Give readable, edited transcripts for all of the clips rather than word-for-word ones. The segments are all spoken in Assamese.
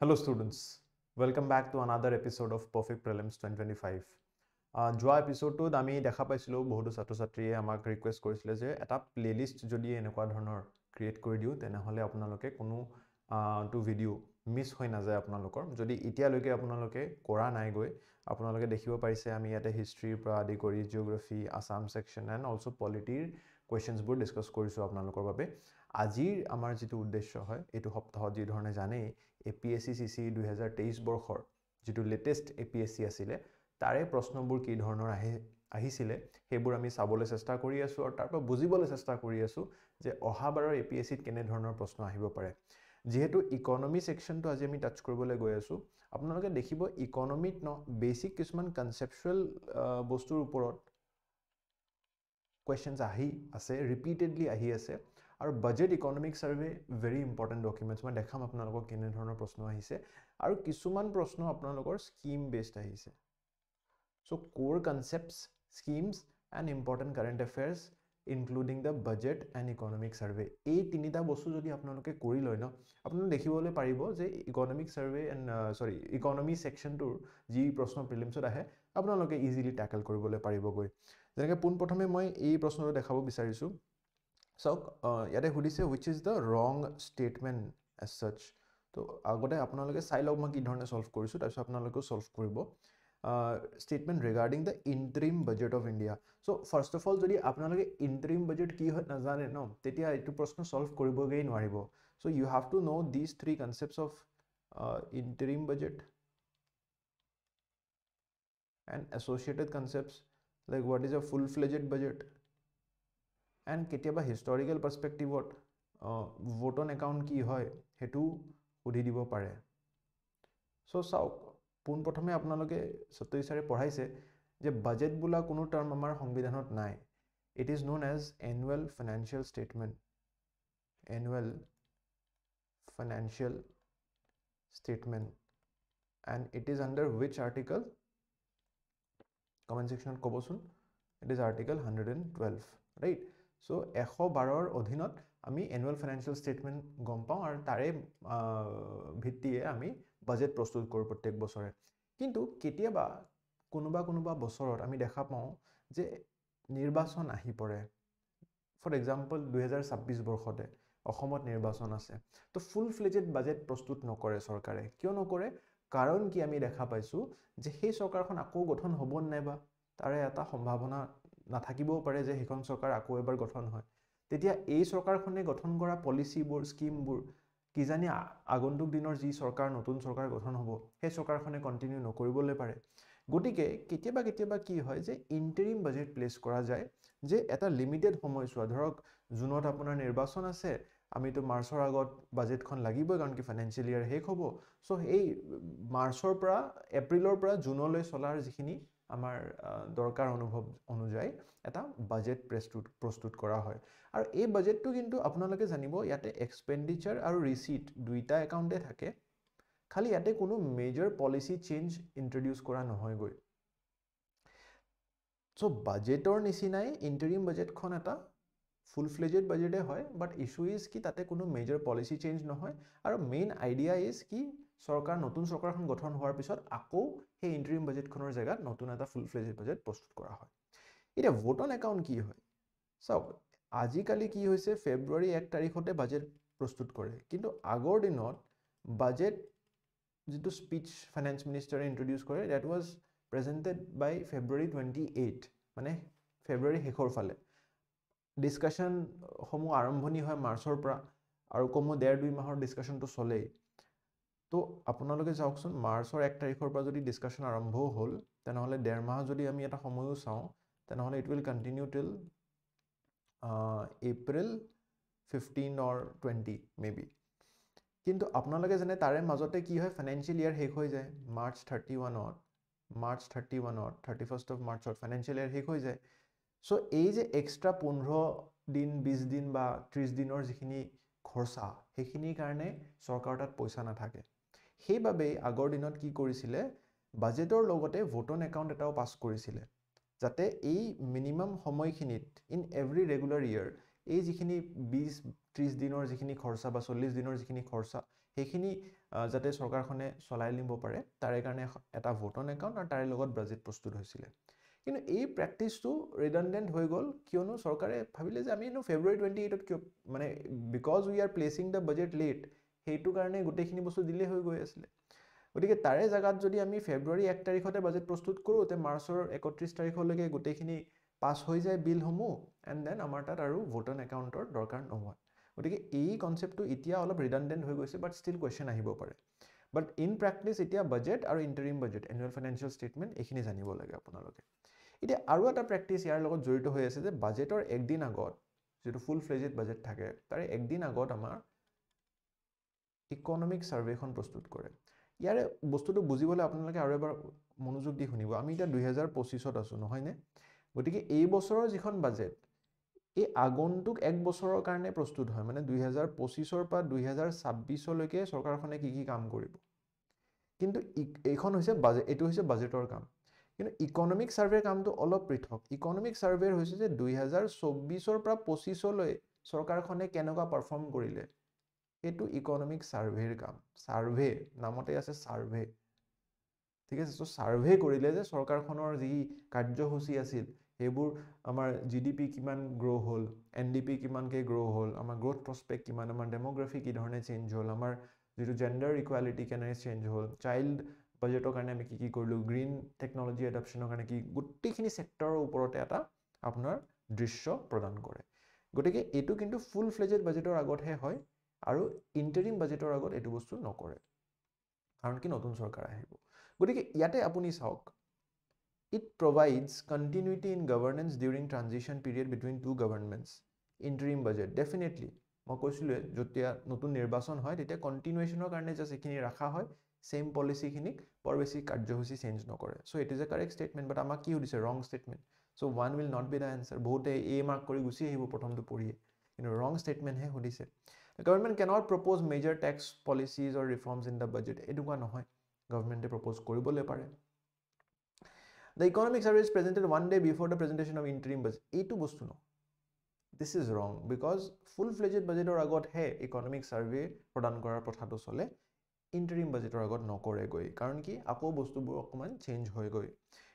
Hello students, welcome back to another episode of Perfect Prelims 2025. যোৱা এপিসোডটোত আমি দেখা পাইছিলোঁ বহুতো ছাত্ৰ-ছাত্ৰীয়ে আমাক ৰিকুৱেষ্ট কৰিছিলে যে এটা প্লেলিষ্ট যদি এনেকুৱা ধৰণৰ ক্ৰিয়েট কৰি দিওঁ তেনেহ'লে আপোনালোকে কোনো তো ভিডিঅ' মিছ হৈ নাযায় আপোনালোকৰ যদি এতিয়ালৈকে আপোনালোকে কৰা নাই গৈ আপোনালোকে দেখিব পাৰিছে আমি ইয়াতে হিষ্ট্ৰীৰ পৰা আদি কৰি geography Assam section and also পলিটিৰ কুৱেশ্যনছবোৰ ডিছকাছ কৰিছোঁ আপোনালোকৰ বাবে আজিৰ আমাৰ যিটো উদ্দেশ্য হয় এইটো সপ্তাহত যি ধৰণে জানেই APSC CC 2023 বৰ্ষৰ যিটো লেটেষ্ট APSC আছিলে তাৰে প্ৰশ্নবোৰ কি ধৰণৰ আহিছিলে সেইবোৰ আমি চাবলৈ চেষ্টা কৰি আছোঁ আৰু তাৰ পৰা বুজিবলৈ চেষ্টা কৰি আছোঁ যে অহাবাৰৰ APSCত কেনে ধৰণৰ প্ৰশ্ন আহিব পাৰে যেহেতু ইকোনমি সেকশনটো আজি আমি টাচ কৰিবলৈ গৈ আছোঁ আপোনালোকে দেখিব ইকোনমিত বেসিক কিছুমান কনসেপচুৱেল বস্তুৰ ওপৰত questions আহি আছে ৰিপিটেডলি আহি আছে আৰু budget economic survey very important documents মই দেখাম আপোনালোকক কেনে ধৰণৰ প্ৰশ্ন আহিছে আৰু কিছুমান প্ৰশ্ন আপোনালোকৰ স্কিম বেসড আহিছে so core concepts schemes and important current affairs including the budget and economic survey এই তিনিটা বস্তু যদি আপোনালোকে কৰি লয় ন আপোনালোকে দেখিবলৈ পাৰিব যে ইকোনমিক সাৰ্ভে এণ্ড ইকোনমি সেকশনটোৰ যি প্ৰশ্ন প্ৰিলিমছত আহে আপোনালোকে ইজিলি ট্যাকল কৰিবলৈ পাৰিবগৈ যেনেকৈ পোনপ্ৰথমে মই এই প্ৰশ্নটো দেখাব বিচাৰিছোঁ চাওক ইয়াতে সুধিছে which is the wrong statement as such তো আগতে আপোনালোকে চাই লওক মই কি ধৰণে সলভ কৰিছোঁ তাৰপিছত আপোনালোকেও সলভ কৰিব statement regarding the interim budget of India so first of all যদি আপোনালোকে interim budget কি হয় নাজানে ন তেতিয়া এইটো প্ৰশ্ন সলভ কৰিবগৈ নোৱাৰিব so you have to know these three concepts of interim budget and associated concepts like what is a full-fledged budget and কেতিয়াবা historical perspective-ত vote on account কি হয় হেতু সুধি দিব পাৰে so চাওক পোনপ্ৰথমে আপোনালোকে সত্যই ছাৰে পঢ়াইছে যে বাজেট বোলা কোনো টাৰ্ম আমাৰ সংবিধানত নাই it is known as annual financial statement and it is under which article comment section কবচোন it is article 112 right so 112 অধীনত আমি annual financial statement গম পাওঁ আৰু তাৰে ভিত্তিয়ে আমি বাজেট প্ৰস্তুত কৰোঁ প্ৰত্যেক বছৰে কিন্তু কেতিয়াবা কোনোবা বছৰত আমি দেখা পাওঁ যে নিৰ্বাচন আহি পৰে ফৰ এক্সাম্পল 2026 বৰ্ষতে অসমত নিৰ্বাচন আছে তো ফুল ফ্লেজেড বাজেট প্ৰস্তুত নকৰে চৰকাৰে কিয় নকৰে কাৰণ কি আমি দেখা পাইছো যে সেই চৰকাৰখন আকৌ গঠন হ'ব নাইবা তাৰে এটা সম্ভাৱনা নাথাকিবও পাৰে যে হেখন চৰকাৰ আকৌ এবাৰ গঠন হয় তেতিয়া এই চৰকাৰখনে গঠন কৰা পলিচিবোৰ স্কিমবোৰ কি জানি আগন্তুক দিনৰ যি চৰকাৰ নতুন চৰকাৰ গঠন হ'ব সেই চৰকাৰখনে কন্টিনিউ নকৰিবলৈ পাৰে গতিকে কেতিয়াবা কি হয় যে ইন্টাৰিম বাজেট প্লেস কৰা যায় যে এটা লিমিটেড সময়ছোৱা ধৰক জুনত আপোনাৰ নিৰ্বাচন আছে আমিতো মাৰ্চৰ আগত বাজেটখন লাগিবই কাৰণ কি ফাইনান্সিয়েল ইয়াৰ শেষ হ'ব সো এই মাৰ্চৰ পৰা এপ্ৰিলৰ পৰা জুনলৈ চলাৰ যিখিনি আমাৰ দৰকাৰ অনুভৱ অনুযায়ী এটা বাজেট প্ৰস্তুত কৰা হয় আৰু এই বাজেটটো কিন্তু আপোনালোকে জানিব ইয়াতে এক্সপেন্ডিচাৰ আৰু ৰিসিট দুইটা একাউণ্টে থাকে খালি ইয়াতে কোনো মেজৰ পলিসি চেঞ্জ ইন্ট্ৰোডিউস কৰা নহয় গৈ সো বাজেটৰ নিচিনাই ইন্টাৰিম বাজেটখন এটা ফুল ফ্লেজেড বাজেটে হয় বাট ইস্যু ইজ কি তাতে কোনো মেজৰ পলিসি চেঞ্জ নহয় আৰু মেইন আইডিয়া ইজ কি সৰকাৰ নতুন সৰকাৰখন গঠন হোৱাৰ পিছত আকৌ সেই ইন্টাৰিম বাজেটখনৰ জায়গাত নতুন এটা ফুল ফ্লেজেড বাজেট প্ৰস্তুত কৰা হয় এটা ভোট অন একাউণ্ট কি হয় চাওক আজিকালি কি হৈছে ফেব্ৰুৱাৰী 1 তাৰিখতে বাজেট প্ৰস্তুত কৰে কিন্তু আগৰ দিনত বাজেট যিটো স্পিচ ফাইনেন্স মিনিষ্টাৰে ইন্ট্ৰোডিউস কৰে দ্যাট ওয়াজ প্ৰেজেন্টেড বাই ফেব্ৰুৱাৰী 28 মানে ফেব্ৰুৱাৰী শেষৰ ফালে ডিসকাশন সমূহ আৰম্ভণি হয় মাৰ্চৰ পৰা আৰু কমো 1.5-2 মাহৰ ডিসকাশনটো চলে তো আপোনালোকে যাওকচোন মাৰ্চৰ 1 তাৰিখৰ পৰা যদি ডিসকাশন আৰম্ভ হ'ল তেনেহলে 1.5 মাহ যদি আমি এটা সময়ও চাওঁ তেনেহলে ইট উইল কন্টিনিউ টিল এপ্ৰিল 15 or 20 মেবি কিন্তু আপোনালোকে জানে তাৰে মাজতে কি হয় ফাইনান্সিয়েল ইয়াৰ শেষ হৈ যায় মাৰ্চ 31st of মাৰ্চত ফাইনান্সিয়েল ইয়াৰ শেষ হৈ যায় সো এই যে এক্সট্ৰা 15 দিন 20 দিন বা 30 দিনৰ যিখিনি খৰচা সেইখিনিৰ কাৰণে চৰকাৰ তাত পইচা নাথাকে সেইবাবে আগৰ দিনত কি কৰিছিলে বাজেটৰ লগতে ভোট অন একাউণ্ট এটাও পাস কৰিছিলে যাতে এই মিনিমাম সময়খিনিত ইন এভৰি ৰেগুলাৰ ইয়াৰ এই যিখিনি 20-30 দিনৰ যিখিনি খৰচা বা 40 দিনৰ যিখিনি খৰচা সেইখিনি যাতে চৰকাৰখনে চলাই নিব পাৰে তাৰে কাৰণে এটা ভোট অন একাউণ্ট আৰু তাৰে লগত বাজেট প্ৰস্তুত হৈছিলে কিন্তু এই প্ৰেক্টিছটো ৰিডানডেণ্ট হৈ গ'ল কিয়নো চৰকাৰে ভাবিলে যে আমি ফেব্ৰুৱাৰী 28ত কিয় মানে because we are placing the budget late সেইটো কাৰণে গোটেইখিনি বস্তু দিলে হৈ গৈ আছিলে গতিকে তাৰে জাগাত যদি আমি ফেব্ৰুৱাৰী 1 তাৰিখতে বাজেট প্ৰস্তুত কৰোঁ তে মাৰ্চৰ 31 তাৰিখলৈকে গোটেইখিনি পাছ হৈ যায় বিলসমূহ এণ্ড দেন আমাৰ তাত আৰু ভোট অন একাউণ্টৰ দৰকাৰ নহয় গতিকে এই কনচেপ্টটো এতিয়া অলপ ৰিডানডেণ্ট হৈ গৈছে বাট ষ্টিল কুৱেশ্যন আহিব পাৰে বাট ইন প্ৰেক্টিছ এতিয়া বাজেট আৰু interim budget annual financial statement এইখিনি জানিব লাগে আপোনালোকে এতিয়া আৰু এটা প্ৰেক্টিছ ইয়াৰ লগত জড়িত হৈ আছে যে বাজেটৰ একদিন আগত যেটো ফুল ফ্লেজেড বাজেট থাকে তাৰে একদিন আগত আমাৰ ইকনমিক সাৰ্ভেখন প্ৰস্তুত কৰে ইয়াৰে বস্তুটো বুজিবলৈ আপোনালোকে আৰু এবাৰ মনোযোগ দি শুনিব আমি এতিয়া 2025ত আছো নহয় নে গতিকে এই বছৰৰ যিখন বাজেট এই আগন্তুক এক বছৰৰ কাৰণে প্ৰস্তুত হয় মানে 2025ৰ পৰা 2026 লৈকে চৰকাৰখনে কি কাম কৰিব কিন্তু এইখন হৈছে বাজেট এটো হৈছে বাজেটৰ কাম কিন্তু ইকনমিক সাৰ্ভেৰ কামটো অলপ পৃথক ইকনমিক সাৰ্ভেৰ হৈছে যে 2024ৰ পৰা 25 লৈ চৰকাৰখনে কেনেকুৱা পাৰফৰ্ম কৰিলে এটো ইকনমিক সাৰ্ভেৰ কাম সাৰ্ভে নামতে আছে সাৰ্ভে ঠিক আছে সো সাৰ্ভে কৰিলে যে চৰকাৰখনৰ যি কাৰ্যসূচী আছিল হেবোৰ আমাৰ জিডিপি কিমান গ্ৰো হল এনডিপি কিমানকে গ্ৰো হল আমাৰ গ্ৰোথ প্ৰসপেক্ট কিমান আমাৰ ডেমোগ্ৰাফি কি ধৰণে চেঞ্জ হল আমাৰ যেটো জেন্ডাৰ ইকুৱালিটি কেনে চেঞ্জ হল চাইল্ড বাজেটৰ কাৰণে আমি কি কৰিলো গ্ৰীন টেকনলজি এডপশনৰ কাৰণে কি গুটেইখিনি সেক্টৰৰ ওপৰতে এটা আপোনাৰ দৃশ্য প্ৰদান কৰে গতিকে এটো কিন্তু ফুল ফ্লেজেড বাজেটৰ আগতহে হয় আৰু ইন্টাৰিম বাজেটৰ আগত এটো বস্তু নকৰে কাৰণ কি নতুন চৰকাৰ আহিব গতিকে ইয়াতে আপুনি চাওক it provides continuity in governance during transition period between two governments interim budget definitely মই কৈছিলো যেতিয়া নতুন নিৰ্বাচন হয় তেতিয়া কন্টিনিউয়েশনৰ কাৰণে জাস্ট এখিনি ৰাখা হয় সেম পলিসি খিনিক পৰ বেছি কাৰ্যসূচী চেঞ্জ নকৰে so it is a correct statement but আমাক কি হৈছে wrong statement so one will not be the answer বহুতে এ মাৰ্ক কৰি গুছি আহিব প্ৰথমটো পঢ়িয়ে কিন্তু ৰং স্টেটমেন্ট হে হদিছে The government cannot propose major tax policies or reforms in the budget. Eduka নহয় government propose koribole pare. The economic survey is presented one day before the presentation of interim budget. Etu bostu no. This is wrong because full-fledged budget or agot he economic survey prodan korar prothato chole interim budget or agot nokore goi karon ki ako bostu bur okman change hoy goi.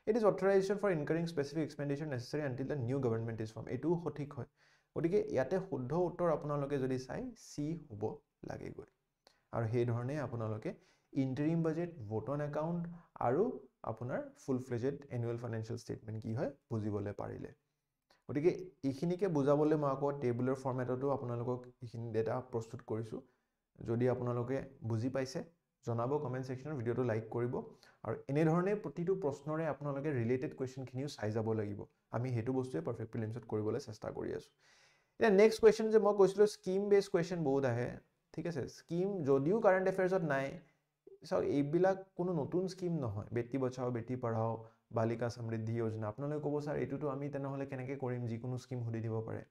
It is authorization for incurring specific expenditure necessary until the new government is formed. Etu hothik hoy. গতিকে ইয়াতে শুদ্ধ উত্তৰ আপোনালোকে যদি চাই সি হ'ব লাগে গৈ আৰু সেই ধৰণে আপোনালোকে interim budget vote on account আৰু আপোনাৰ full fledged annual financial statement কি হয় বুজিবলৈ পাৰিলে গতিকে এইখিনিকে বুজাবলৈ মই আকৌ টেবুলাৰ ফৰমেটতো আপোনালোকক এইখিনি ডেটা প্ৰস্তুত কৰিছো যদি আপোনালোকে বুজি পাইছে জনাব কমেন্ট সেকশনত ভিডিওটো লাইক কৰিব আৰু এনে ধৰণে প্ৰতিটো প্ৰশ্নৰে আপোনালোকে ৰিলেটেড কোৱেশ্চন খিনিও চাই যাব লাগিব আমি হেতু বস্তুৱে পাৰফেক্ট প্ৰিলিমছত কৰিবলৈ চেষ্টা কৰি আছো এতিয়া নেক্সট কোৱেশ্চন যে মই কৈছিলো স্কিম বেস কোৱেশ্চন বহুত আহে ঠিক আছে স্কিম যদিও কারেন্ট এফেয়ার্সত নাই সো এইবিলাক কোনো নতুন স্কিম নহয় বেটি বচাও বেটি পঢ়াও বালিকা সমৃদ্ধি যোজনা আপোনালোকে ক'ব স্যাৰ এটুটো আমি তেনেহলে কেনেকৈ কৰিম যি কোনো স্কিম হুদি দিব পাৰে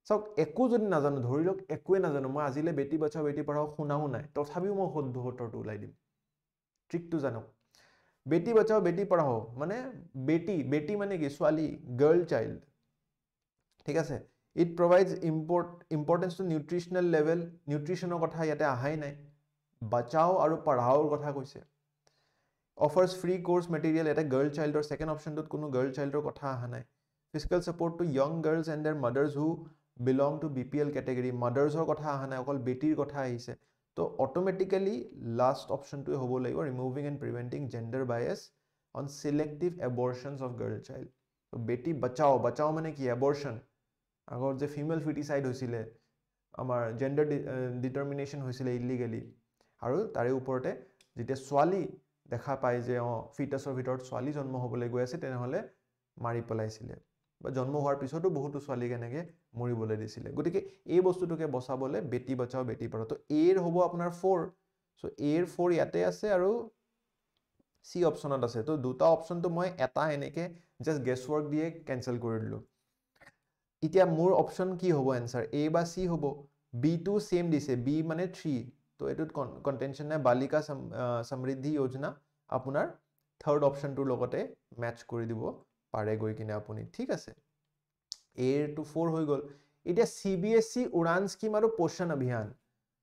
সো একো যদি নাজানো ধৰি লওক একোৱে নাজানো মই আজিলে বেটি বচাও বেটি পঢ়াও শুনাও নাই তথাপিও মই শুদ্ধ উত্তৰটো উলাই দিম ট্ৰিকটো জানক বেটি বচাও বেটি পঢ়াও মানে বেটি মানে কি ছোৱালী গাৰ্ল চাইল্ড ঠিক আছে It provides importance to nutritional level. Nutrition kotha yate ahai nai. Bachao aru padhao kotha koise. Offers free course material at a girl child or second option to kuno girl child or kotha aha nai. Fiscal support to young girls and their mothers who belong to BPL category. Mothers or kotha aha nai. Okol betir kotha ahise. So automatically last option to hobo laibo removing and preventing gender bias on selective abortions of girl child. So beti bachao mane ki abortion. আগৰ যে ফিমেল ফিটিসাইড হৈছিলে আমাৰ জেন্ডাৰ ডিটাৰমিনেশন হৈছিলে ইলিগেলি আৰু তাৰে ওপৰতে যেতিয়া ছোৱালী দেখা পায় যে ফিটাছৰ ভিতৰত ছোৱালী জন্ম হ'বলৈ গৈ আছে তেনেহলে মাৰি পেলাইছিলে বা জন্ম হোৱাৰ পিছতো বহুতো ছোৱালী কেনেকৈ মৰিবলৈ দিছিলে গতিকে এই বস্তুটোকে বচাবলৈ বেটি বচাও বেটি পঢ়াও তো এৰ হ'ব আপোনাৰ 4 সো এৰ 4 ইয়াতে আছে আৰু সি অপচনত আছে তো দুটা অপচনটো মই এটা এনেকে জাস্ট গেছ ওয়াৰ্ক দিয়ে ক্যান্সেল কৰি দিলো ইতিয়া মোৰ অপচন কি হ'ব আনসাৰ এ বা সি হ'ব বি টু সেম দিছে বি মানে 3 তো এটুত কন্টেনশন নাই বালিকা সমৃদ্ধি যোজনা আপোনাৰ থাৰ্ড অপচনটোৰ লগতে ম্যাচ কৰি দিব পাৰে গৈ কিনে আপুনি ঠিক আছে এ টু 4 হৈ গল ইতিয়া সিবিএসই উড়ান স্কিম আৰু পোষণ অভিযান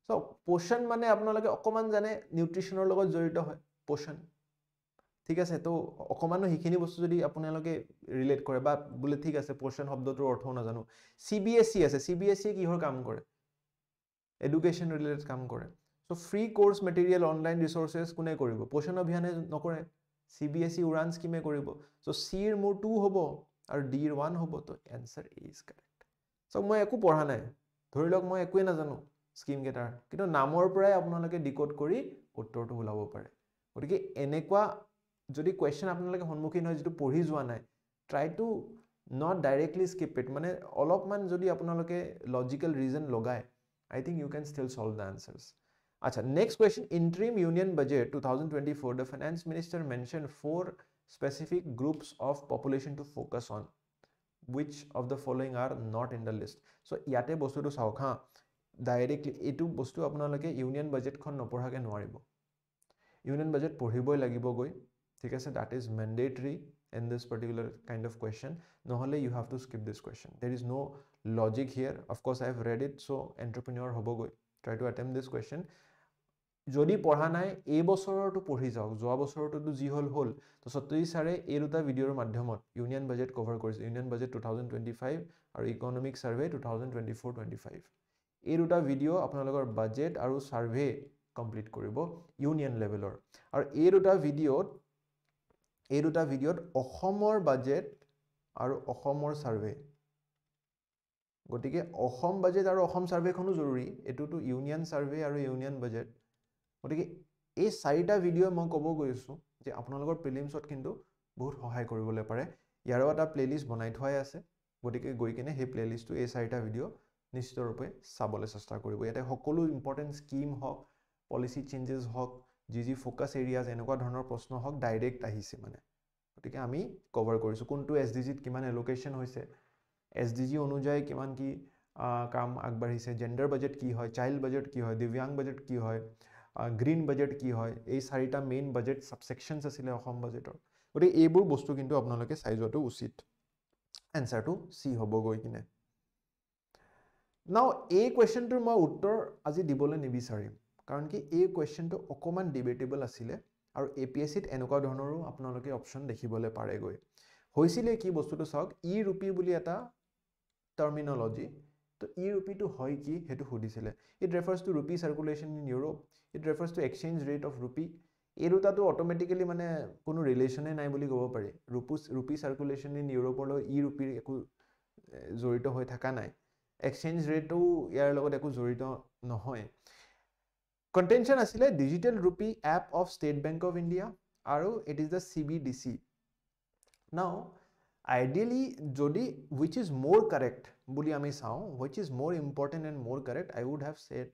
সো পোষণ মানে আপোনালোকে অকমান জানে নিউট্ৰিচনৰ লগত জড়িত হয় পোষণ ঠিক আছে তো অকমানো সেইখিনি বস্তু যদি আপোনালোকে ৰিলেট কৰে বা বোলে ঠিক আছে পোষণ শব্দটোৰ অৰ্থও নাজানো CBSE আছে CBSE কিহৰ কাম কৰে এডুকেশ্যন ৰিলেটেড কাম কৰে so free course material online resources কোনে কৰিব পোষণ অভিযানে নকৰে CBSE উড়ান স্কিমে কৰিব সো C ৰ মোৰ 2 হ'ব আৰু D ৰ 1 হ'ব তো answer A is correct so মই একো পঢ়া নাই ধৰি লওক মই একোৱে নাজানো স্কিম কেটাৰ কিন্তু নামৰ পৰাই আপোনালোকে ডিকোড কৰি উত্তৰটো ওলাব পাৰে গতিকে এনেকুৱা যদি কোৱেশ্চন আপোনালোকে সন্মুখীন হয় যেটো পঢ়ি যোৱা নাই try to not directly skip it মানে অলপমান যদি আপোনালোকে লজিক্যাল ৰিজন লগায় I think you can still solve the answers. Achha, next question. Interim Union Budget 2024, the Finance Minister mentioned 4 specific groups of population to focus on. Which of the following are not in the list? So, yate bostu to saok ha. Directly, etu bostu apnaloke Union Budget khon noporhake nwaribo. Union Budget porhiboi lagibo goi. Thik ase, that is mandatory in this particular kind of question. Nohole you have to skip this question. There is no logic here. Of course, I have read it, so entrepreneur hobo goi. Try to attempt this question. Jodi পঢ়া নাই এই বছৰটো পঢ়ি যাওক যোৱা বছৰটো যি হল হল তো সত্যজি সাৰে এই দুটা ভিডিওৰ মাধ্যমত ইউনিয়ন বাজেট কভাৰ কৰিছে ইউনিয়ন বাজেট 2025 আৰু ইকোনমিক সাৰ্ভে 2024-25 এই দুটা ভিডিও আপোনালোকৰ বাজেট আৰু সাৰ্ভে কমপ্লিট কৰিব ইউনিয়ন লেভেলৰ আৰু এই দুটা ভিডিওত অসমৰ বাজেট আৰু অসমৰ সাৰ্ভে গটিকে অসম বাজেট আৰু অসম সাৰ্ভেখনো জৰুৰী এটোটো ইউনিয়ন সাৰ্ভে আৰু ইউনিয়ন বাজেট গটিকে এই চাৰিটা ভিডিও মই ক'ব গৈছো যে আপোনালোকৰ প্ৰিলিমছত কিন্তু বহুত সহায় কৰিবলৈ পাৰে ইয়াৰো এটা প্লেলিষ্ট বনাই থোৱাই আছে গটিকে গৈ কিনে সেই প্লেলিষ্টটো এই চাৰিটা ভিডিও নিশ্চিত ৰূপে চাবলৈ চেষ্টা কৰিব ইয়াতে সকলো ইম্পৰ্টেন্ট স্কিম হক পলিসি চেঞ্জেস হক জি ফোকাস এৰিয়াজ এনেকুৱা ধৰণৰ প্ৰশ্ন হক ডাইৰেক্ট আহিছে মানে গটিকে আমি কভাৰ কৰিছো কোনটো এসডিজি ত কিমান এলোকেশন হৈছে এসডিজি অনুযায়ী কিমান কি কাম আগবাঢ়িছে জেন্ডাৰ বাজেট কি হয় চাইল্ড বাজেট কি হয় দিব্যাং বাজেট কি হয় গ্ৰীন বাজেট কি হয় এই চাৰিটা মেইন বাজেট সাবসেকশনস আছিল অসম বাজেটৰ গটি এইবোৰ বস্তু কিন্তু আপোনালোকে চাই যোৱাটো উচিত এনসাৰটো সি হ'ব গৈ কিনে নাও এই কোৱেশ্চনটোৰ মই উত্তৰ আজি দিবলৈ নিবিচাৰিম কাৰণ কি এই কোৱেশ্চনটো অকমান ডিবেটেবল আছিল আৰু এপিএসসিত এনেকুৱা ধৰণৰো আপোনালোকে অপচন দেখিবলৈ পাৰে গৈ হৈছিলে কি বস্তুটো চাওক ই ৰূপী বুলি এটা টাৰ্মিনোলজি তো ই ৰূপীটো হয় কি হেতু সুধিছিলে it refers to rupee circulation in Europe it refers to exchange rate of rupee এই দুটাটো অটোমেটিক্যালি মানে কোনো ৰিলেশনে নাই বুলি ক'ব পাৰি ৰূপী সাৰ্কুলেশন ইন ইউৰোপৰ লগত ই ৰূপীৰ একো জড়িত হৈ থকা নাই এক্সচেঞ্জ ৰেটও ইয়াৰ লগত একো জড়িত নহয় কন্টেনশন আছিলে ডিজিটেল ৰূপী app of state bank of India আৰু ইট ইজ দ্য CBDC নাও ideally jodi which is more correct boli ami sao which is more important and more correct I would have said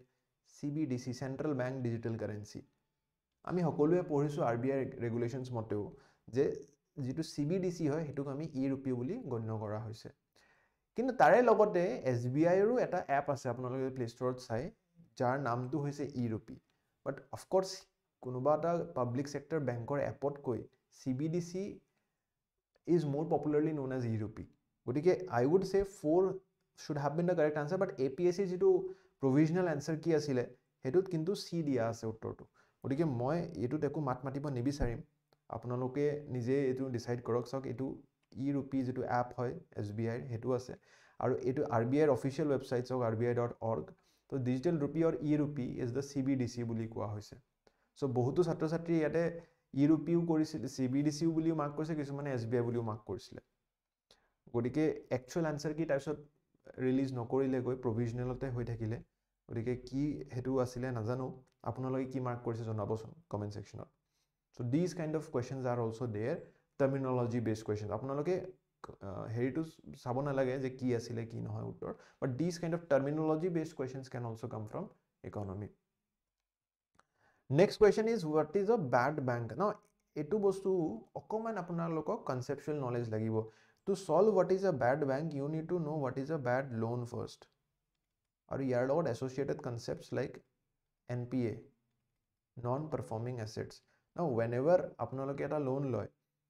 CBDC central bank digital currency ami hokolue porisu RBI regulations moteo je jitu CBDC hoy hetuk ami e-rupee boli gonno kora hoise kintu tare logote SBI ru eta app ase apnaloke Play Store t sai jar naam tu hoise e-rupee but of course kunuba ta public sector bank or app ot koi CBDC is more popularly known as e-rupee. Gotike I would say 4 should have been the correct answer, but APSC jitu provisional answer ki asile hetut kintu C dia ase uttortu. Gotike moi etut eku mat matibo nibisarim. Apnaloke nije etu decide korok sauk etu e-rupee jitu app hoy SBI hetu ase aru etu RBI official website sauk rbi.org. So digital rupee or e-rupee is the CBDC boli koa hoise. So bohutu ছাত্ৰ ছাত্ৰী ইয়াতে ইউৰোপীয় কৰিছিল CBDCও বুলিও মাৰ্ক কৰিছে কিছুমানে SBI বুলিও মাৰ্ক কৰিছিল গটিকে একচুয়াল আনসাৰ কি তাৰপিছত ৰিলিজ নকৰিলে গৈ প্ৰভিজনেলতে হৈ থাকিলে গটিকে কি হেতু আছিল নাজানো আপোনালোকে কি মাৰ্ক কৰিছে জনাবচোন কমেন্ট সেকশনত so this kind of questions are also there terminology based question আপোনালোকে হেৰিটো চাব নালাগে যে কি আছিল কি নহয় উত্তৰ but this kind of terminology based questions can also come from economy Next question is what is a bad bank? Now, etu bostu okoman apnaloko conceptual knowledge lagibo. To solve what is a bad bank, you need to know what is a bad loan first. Or yar logot associated concepts like NPA, non-performing assets. Now, whenever apnaloke eta loan loy,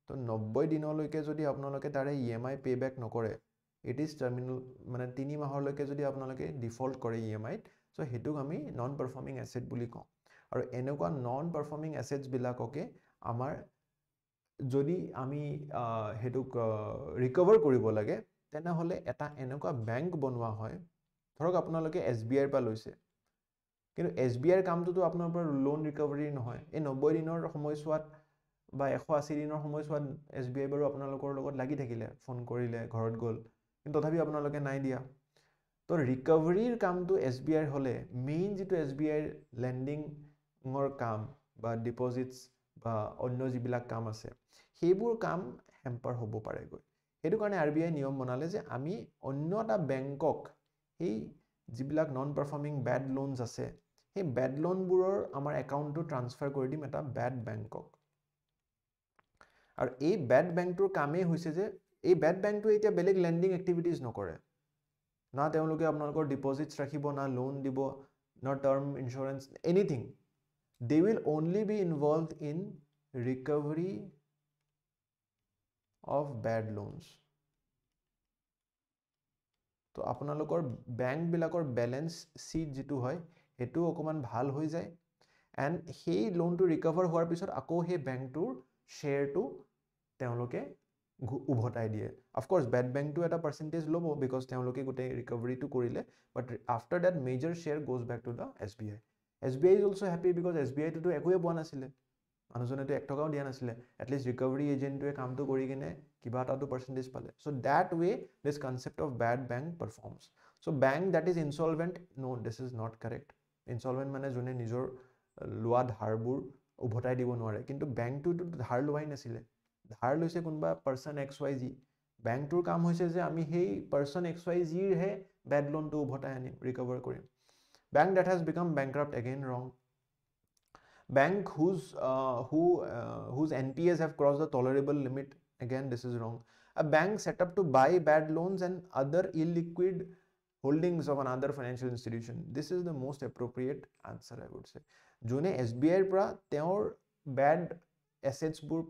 to 90 dinoloke jodi apnaloke tare EMI payback nokore, it is terminal mane 3 mahor loke jodi apnaloke default kore EMI, so হেতুক আমি নন পারফর্মিং অ্যাসেট বুলি কওঁ আৰু এনেকুৱা নন পাৰফৰ্মিং অ্যাসেটস বিলাককে আমাৰ যদি আমি হেতুক ৰিকভাৰ কৰিব লাগে তেনেহলে এটা এনেকুৱা বেংক বনোৱা হয় ধৰক আপোনালোকে SBI পৰা লৈছে কিন্তু SBI ৰ কামটো আপোনাৰ পৰা লোন ৰিকভাৰি নহয় এই 90 দিনৰ সময়ছোৱাত বা 180 দিনৰ সময়ছোৱাত SBI বাৰু আপোনালোকৰ লগত লাগি থাকিলে ফোন কৰিলে ঘৰত গ'ল কিন্তু তথাপি আপোনালোকে নাই দিয়া তো ৰিকভাৰিৰ কামটো SBI ৰ হলে মেইন যেটো SBI ৰ লেন্ডিংৰ কাম বা ডিপোজিটস বা অন্য যিবিলাক কাম আছে সেইবোৰ কাম হেম্পাৰ হ'ব পাৰেগৈ এটো কাৰণে RBI নিয়ম বনালে যে আমি অন্য এটা বেংকক এই যিবিলাক নন পারফর্মিং ব্যাড লোনস আছে সেই ব্যাড লোনবোৰৰ আমাৰ একাউণ্টটো ট্ৰান্সফাৰ কৰি দিম এটা ব্যাড বেংকক আৰু এই ব্যাড বেংকটোৰ কামেই হৈছে যে এই ব্যাড বেংকটো এতিয়া বেলেগ লেন্ডিং এক্টিভিটিজ নকৰে না তেওঁলোকে আপোনালোকৰ ডিপোজিটস ৰাখিব না লোন দিব না term insurance anything they will only be involved in recovery of bad loans তো আপোনালোকৰ বেংক বিলাকৰ ব্যালেন্স শীট যেটো হয় হেতু অকমান ভাল হৈ যায় এন্ড সেই লোনটো ৰিকভাৰ হোৱাৰ পিছত আকৌ সেই বেংকটোৰ শেয়াৰটো তেওঁলোকে উভতাই দিয়ে অফ কোৰ্স ব্যাড বেংকটো এটা পাৰ্সেন্টেজ লব বিকজ তেওঁলোকে গোটে ৰিকভাৰিটো কৰিলে but after that major share goes back to the SBI SBI is also happy because SBI to একোৱে পোৱা নাছিলে মানুহজনেটো 1 টকাও দিয়া নাছিলে এটলিষ্ট ৰিকভাৰি এজেন্টটোৱে কামটো কৰি কিনে কিবা এটাটো পার্সেন্টেজ পালে so that way this concept of bad bank performs so bank that is insolvent no this is not correct insolvent মানে যোনে নিজৰ লোৱা ধাৰবোৰ উভতাই দিব নোৱাৰে কিন্তু বেংকটোটো ধাৰ লোৱাই নাছিলে ধাৰ লৈছে কোনবা পাৰসন XYZ বেংকটোৰ কাম হৈছে যে আমি সেই পাৰসন XYZ হে ব্যাড লোনটো উভতাই আনিম ৰিকভাৰ কৰিম bank that has become bankrupt again wrong bank whose NPAs have crossed the tolerable limit again this is wrong a bank set up to buy bad loans and other illiquid holdings of another financial institution this is the most appropriate answer I would say jone SBI পৰা তেওঁৰ bad assets বোৰ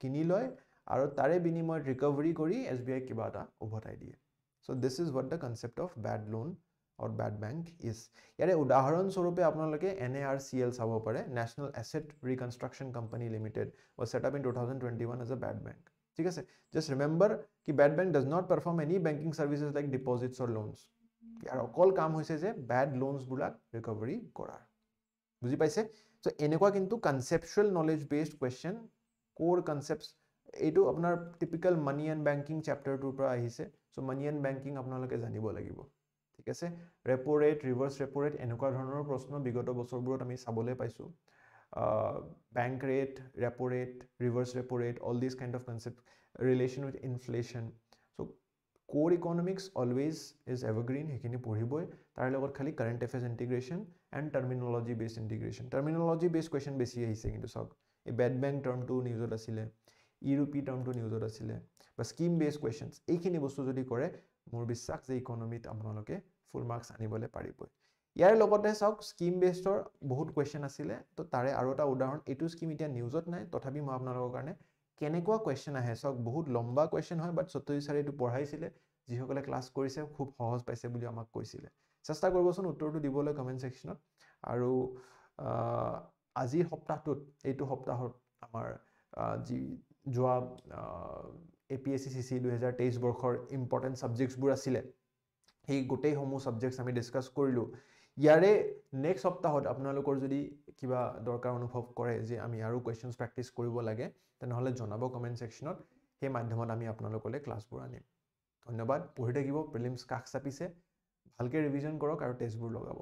কিনি লয় আৰু তাৰে বিনিময়ত ৰিকভাৰি কৰি SBI কিবা এটা উভতাই দিয়ে so this is what the concept of bad loan or bad bank is ইয়াৰে উদাহৰণ স্বৰূপে আপোনালোকে NARCL চাব পাৰে National Asset Reconstruction Company Limited was set up in 2021 as a bad bank ঠিক আছে just remember ki bad bank does not perform any banking services like deposits or loans ইয়াৰ অকল কাম হৈছে যে bad loans বুলাক recovery কৰাৰ বুজি পাইছে so এনেকুৱা কিন্তু conceptual knowledge based question core concepts এইটো আপোনাৰ typical money and banking chapter 2 পৰা আহিছে so money and banking আপোনালোকে জানিব লাগিব ঠিক আছে ৰেপো ৰেট ৰিভাৰ্স ৰেপো ৰেট এনেকুৱা ধৰণৰ প্ৰশ্ন বিগত বছৰবোৰত আমি চাবলৈ পাইছো bank rate repo rate reverse repo rate all these kind of concepts relation with inflation so core economics always is evergreen হেখিনি পঢ়িবই তাৰ লগত খালি current affairs integration and terminology based integration terminology based question বেছি আহিছে কিন্তু সব এই bad bank term টো নিউজত আছিল ERP term টো নিউজত আছিল বা scheme based questions এইখিনি বস্তু যদি কৰে মোৰ বিশ্বাস যে ইকোনমিত আপোনালোকে ফুল মাৰ্কস আনিবলে পাৰিবই ইয়াৰ লগতে সক স্কিম বেসডৰ বহুত কোৱেশ্চন আছিল তো তাৰে আৰু এটা উদাহৰণ এটো স্কিম এতিয়া নিউজত নাই তথাপি মই আপোনালোকৰ কাৰণে কেনেকুৱা কোৱেশ্চন আহে সক বহুত লম্বা কোৱেশ্চন হয় বাট সত্যজি স্যাৰে এটো পঢ়াইছিল যিসকলে ক্লাস কৰিছে খুব সহজ পাইছে বুলি আমাক কৈছিল চেষ্টা কৰিবচোন উত্তৰটো দিবলৈ কমেন্ট সেকশনত আৰু আজি সপ্তাহটোত এইটো সপ্তাহত আমাৰ যি যোৱা APSC 2023 বৰ্ষৰ ইম্পৰ্টেন্ট সাবজেক্টস বোৰ আছিল এই গোটেই সমূহ সাবজেক্টস আমি ডিসকাস কৰিলো ইয়াৰে নেক্সট সপ্তাহত আপোনালোকৰ যদি কিবা দৰকাৰ অনুভৱ কৰে যে আমি আৰু কোৱেশ্চনস প্ৰেক্টিস কৰিব লাগে তেনেহলে জনাব কমেন্ট সেকশনত সেই মাধ্যমত আমি আপোনালোকলৈ ক্লাছবোৰ আনিম ধন্যবাদ পঢ়ি থাকিব প্ৰিলিমছ কাখ চাপিছে ভালকে ৰিভিজন কৰক আৰু টেষ্টবোৰ লগাব